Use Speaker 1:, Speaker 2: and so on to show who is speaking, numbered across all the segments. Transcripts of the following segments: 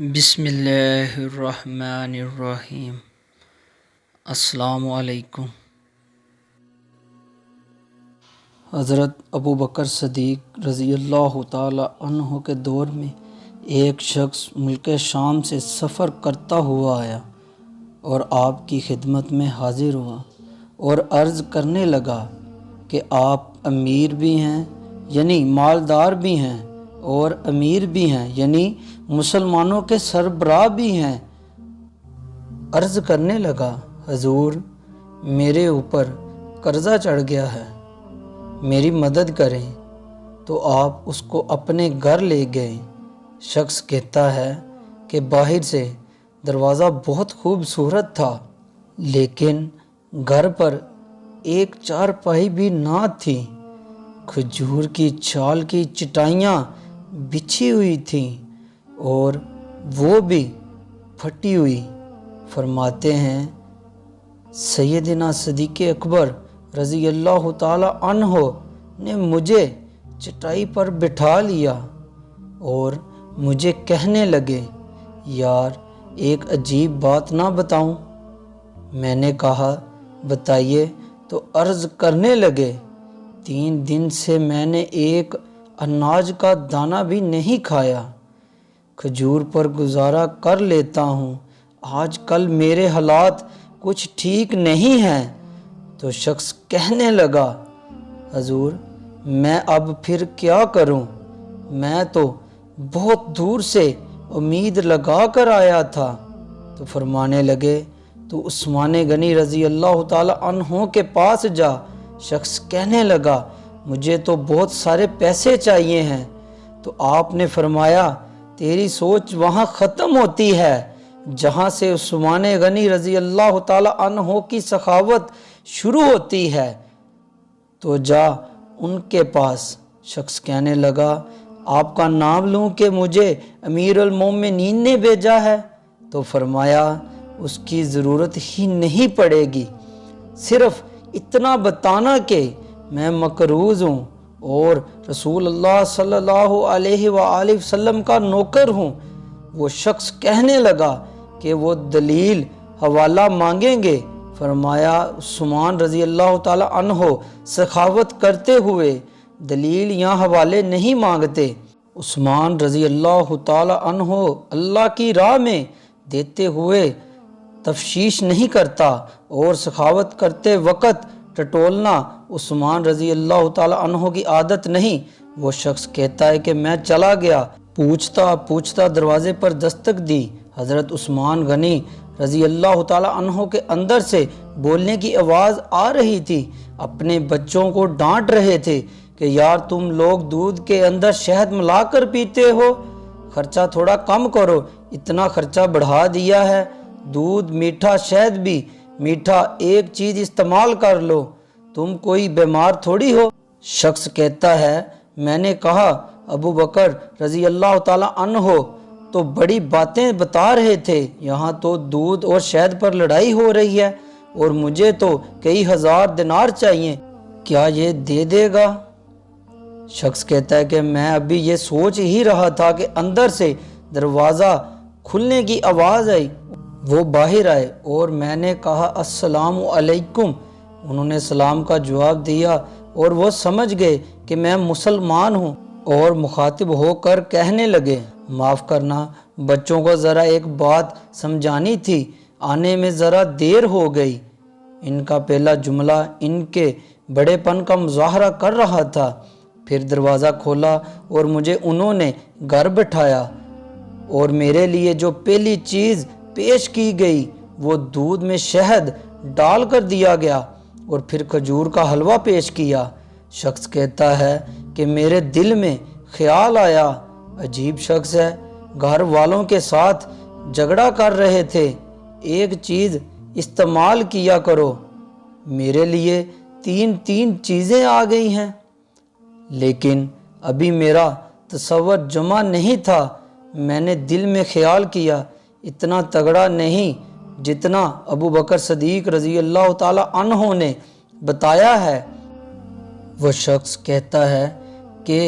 Speaker 1: بسم اللہ الرحمن الرحیم۔ السلام علیکم۔ حضرت ابو بکر صدیق رضی اللہ تعالی عنہ کے دور میں ایک شخص ملک شام سے سفر کرتا ہوا آیا اور آپ کی خدمت میں حاضر ہوا اور عرض کرنے لگا کہ آپ امیر بھی ہیں یعنی مالدار بھی ہیں اور امیر بھی ہیں یعنی مسلمانوں کے سربراہ بھی ہیں۔ عرض کرنے لگا، حضور میرے اوپر قرضہ چڑھ گیا ہے، میری مدد کریں۔ تو آپ اس کو اپنے گھر لے گئے۔ شخص کہتا ہے کہ باہر سے دروازہ بہت خوبصورت تھا، لیکن گھر پر ایک چارپائی بھی نہ تھی، کھجور کی چھال کی چٹائیاں بچھی ہوئی تھیں اور وہ بھی پھٹی ہوئی۔ فرماتے ہیں سیدنا صدیق اکبر رضی اللہ تعالی عنہ نے مجھے چٹائی پر بٹھا لیا اور مجھے کہنے لگے، یار ایک عجیب بات نہ بتاؤں؟ میں نے کہا بتائیے۔ تو عرض کرنے لگے، 3 دن سے میں نے ایک اناج کا دانہ بھی نہیں کھایا، کھجور پر گزارا کر لیتا ہوں، آج کل میرے حالات کچھ ٹھیک نہیں ہیں۔ تو شخص کہنے لگا، حضور میں اب پھر کیا کروں؟ میں تو بہت دور سے امید لگا کر آیا تھا۔ تو فرمانے لگے، تو عثمان غنی رضی اللہ تعالی عنہ کے پاس جا۔ شخص کہنے لگا، مجھے تو بہت سارے پیسے چاہیے ہیں۔ تو آپ نے فرمایا، تیری سوچ وہاں ختم ہوتی ہے جہاں سے عثمان غنی رضی اللہ تعالی عنہ کی سخاوت شروع ہوتی ہے، تو جا ان کے پاس۔ شخص کہنے لگا، آپ کا نام لوں کہ مجھے امیر المومنین نے بھیجا ہے؟ تو فرمایا، اس کی ضرورت ہی نہیں پڑے گی، صرف اتنا بتانا کہ میں مقروض ہوں اور رسول اللہ صلی اللہ علیہ وآلہ وسلم کا نوکر ہوں۔ وہ شخص کہنے لگا کہ وہ دلیل حوالہ مانگیں گے۔ فرمایا، عثمان رضی اللہ تعالی عنہ سخاوت کرتے ہوئے دلیل یا حوالے نہیں مانگتے۔ عثمان رضی اللہ تعالی عنہ اللہ کی راہ میں دیتے ہوئے تفشیش نہیں کرتا اور سخاوت کرتے وقت ٹٹولنا عثمان رضی اللہ تعالی عنہ کی عادت نہیں۔ وہ شخص کہتا ہے کہ میں چلا گیا، پوچھتا دروازے پر دستک دی۔ حضرت عثمان غنی رضی اللہ تعالی عنہ کے اندر سے بولنے کی آواز آ رہی تھی، اپنے بچوں کو ڈانٹ رہے تھے کہ یار تم لوگ دودھ کے اندر شہد ملا کر پیتے ہو، خرچہ تھوڑا کم کرو، اتنا خرچہ بڑھا دیا ہے، دودھ میٹھا شہد بھی میٹھا، ایک چیز استعمال کر لو، تم کوئی بیمار تھوڑی ہو۔ شخص کہتا ہے، میں نے کہا ابو بکر رضی اللہ تعالی عنہ تو بڑی باتیں بتا رہے تھے، یہاں تو دودھ اور شہد پر لڑائی ہو رہی ہے اور مجھے تو کئی ہزار دینار چاہیے، کیا یہ دے دے گا؟ شخص کہتا ہے کہ میں ابھی یہ سوچ ہی رہا تھا کہ اندر سے دروازہ کھلنے کی آواز آئی، وہ باہر آئے اور میں نے کہا السلام علیکم، انہوں نے سلام کا جواب دیا اور وہ سمجھ گئے کہ میں مسلمان ہوں اور مخاطب ہو کر کہنے لگے، معاف کرنا، بچوں کو ذرا ایک بات سمجھانی تھی، آنے میں ذرا دیر ہو گئی۔ ان کا پہلا جملہ ان کے بڑے پن کا مظاہرہ کر رہا تھا۔ پھر دروازہ کھولا اور مجھے انہوں نے گھر بٹھایا اور میرے لیے جو پہلی چیز پیش کی گئی وہ دودھ میں شہد ڈال کر دیا گیا اور پھر کھجور کا حلوہ پیش کیا۔ شخص کہتا ہے کہ میرے دل میں خیال آیا، عجیب شخص ہے، گھر والوں کے ساتھ جھگڑا کر رہے تھے، ایک چیز استعمال کیا کرو، میرے لیے 3 چیزیں آ گئی ہیں، لیکن ابھی میرا تصور جمع نہیں تھا، میں نے دل میں خیال کیا، اتنا تگڑا نہیں جتنا ابو بکر صدیق رضی اللہ تعالی عنہ نے بتایا ہے۔ وہ شخص کہتا ہے کہ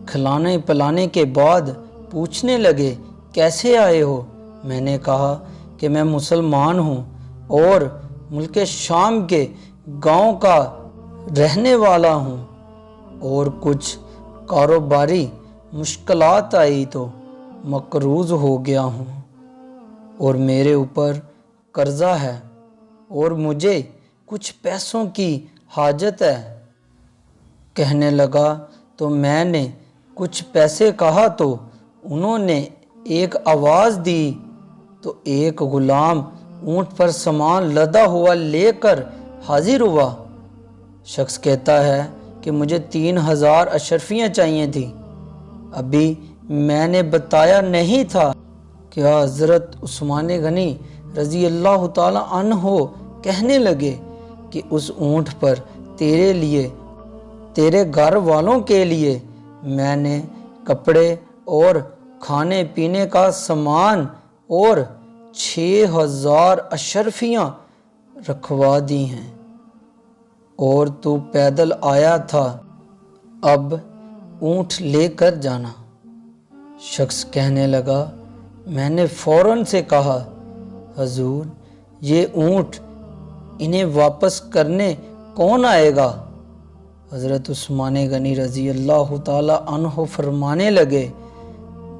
Speaker 1: کھلانے پلانے کے بعد پوچھنے لگے کیسے آئے ہو؟ میں نے کہا کہ میں مسلمان ہوں اور ملک شام کے گاؤں کا رہنے والا ہوں، اور کچھ کاروباری مشکلات آئی تو مقروض ہو گیا ہوں، اور میرے اوپر قرضہ ہے اور مجھے کچھ پیسوں کی حاجت ہے۔ کہنے لگا تو میں نے کچھ پیسے کہا تو انہوں نے ایک آواز دی تو ایک غلام اونٹ پر سامان لدا ہوا لے کر حاضر ہوا۔ شخص کہتا ہے کہ مجھے 3000 اشرفیاں چاہیے تھی۔ ابھی میں نے بتایا نہیں تھا کہ حضرت عثمان غنی رضی اللہ تعالی عنہ کہنے لگے کہ اس اونٹ پر تیرے لیے، تیرے گھر والوں کے لیے میں نے کپڑے اور کھانے پینے کا سامان اور 6000 اشرفیاں رکھوا دی ہیں، اور تو پیدل آیا تھا، اب اونٹ لے کر جانا۔ شخص کہنے لگا میں نے فوراً سے کہا حضور یہ اونٹ انہیں واپس کرنے کون آئے گا؟ حضرت عثمان غنی رضی اللہ تعالی عنہ فرمانے لگے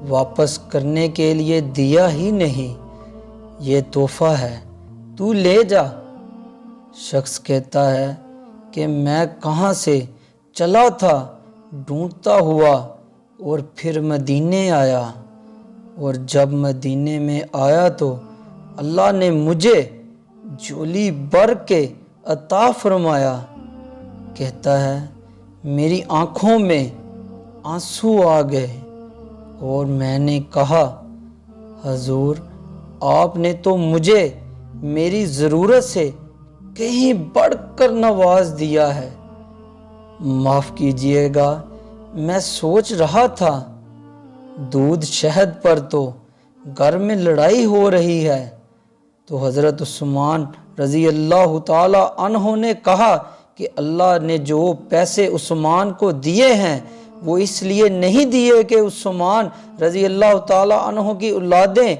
Speaker 1: واپس کرنے کے لیے دیا ہی نہیں، یہ تحفہ ہے، تو لے جا۔ شخص کہتا ہے کہ میں کہاں سے چلا تھا ڈھونڈتا ہوا اور پھر مدینے آیا، اور جب مدینے میں آیا تو اللہ نے مجھے جھولی بھر کے عطا فرمایا۔ کہتا ہے میری آنکھوں میں آنسو آ گئے اور میں نے کہا حضور آپ نے تو مجھے میری ضرورت سے کہیں بڑھ کر نواز دیا ہے، معاف کیجئے گا، میں سوچ رہا تھا دودھ شہد پر تو گھر میں لڑائی ہو رہی ہے۔ تو حضرت عثمان رضی اللہ تعالی عنہ نے کہا کہ اللہ نے جو پیسے عثمان کو دیے ہیں وہ اس لیے نہیں دیے کہ عثمان رضی اللہ تعالی عنہ کی اولادیں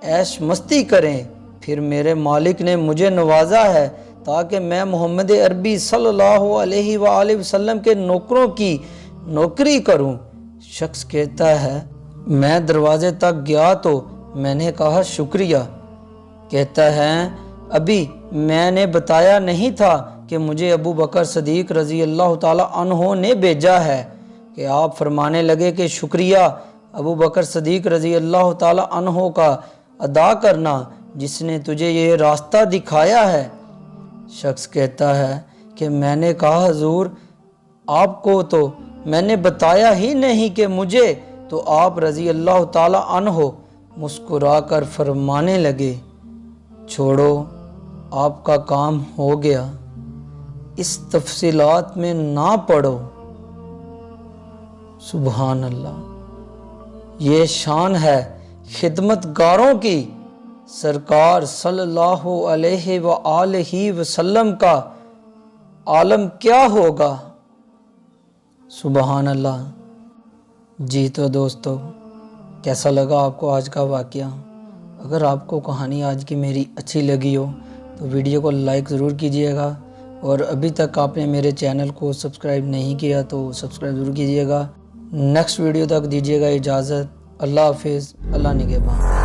Speaker 1: عیش مستی کریں، پھر میرے مالک نے مجھے نوازا ہے تاکہ میں محمد عربی صلی اللہ علیہ وآلہ وسلم کے نوکروں کی نوکری کروں۔ شخص کہتا ہے میں دروازے تک گیا تو میں نے کہا شکریہ۔ کہتا ہے ابھی میں نے بتایا نہیں تھا کہ مجھے ابو بکر صدیق رضی اللہ تعالی عنہ نے بھیجا ہے، کہ آپ فرمانے لگے کہ شکریہ ابو بکر صدیق رضی اللہ تعالی عنہ کا ادا کرنا جس نے تجھے یہ راستہ دکھایا ہے۔ شخص کہتا ہے کہ میں نے کہا حضور آپ کو تو میں نے بتایا ہی نہیں کہ مجھے، تو آپ رضی اللہ تعالی عنہ مسکرا کر فرمانے لگے چھوڑو آپ کا کام ہو گیا، اس تفصیلات میں نہ پڑو۔ سبحان اللہ، یہ شان ہے خدمت گاروں کی۔ سرکار صلی اللہ علیہ وآلہ وسلم کا عالم کیا ہوگا؟ سبحان اللہ۔ جی تو دوستو، کیسا لگا آپ کو آج کا واقعہ؟ اگر آپ کو کہانی آج کی میری اچھی لگی ہو تو ویڈیو کو لائک ضرور کیجئے گا، اور ابھی تک آپ نے میرے چینل کو سبسکرائب نہیں کیا تو سبسکرائب ضرور کیجئے گا۔ نیکسٹ ویڈیو تک دیجئے گا اجازت۔ اللہ حافظ، اللہ نگہبان۔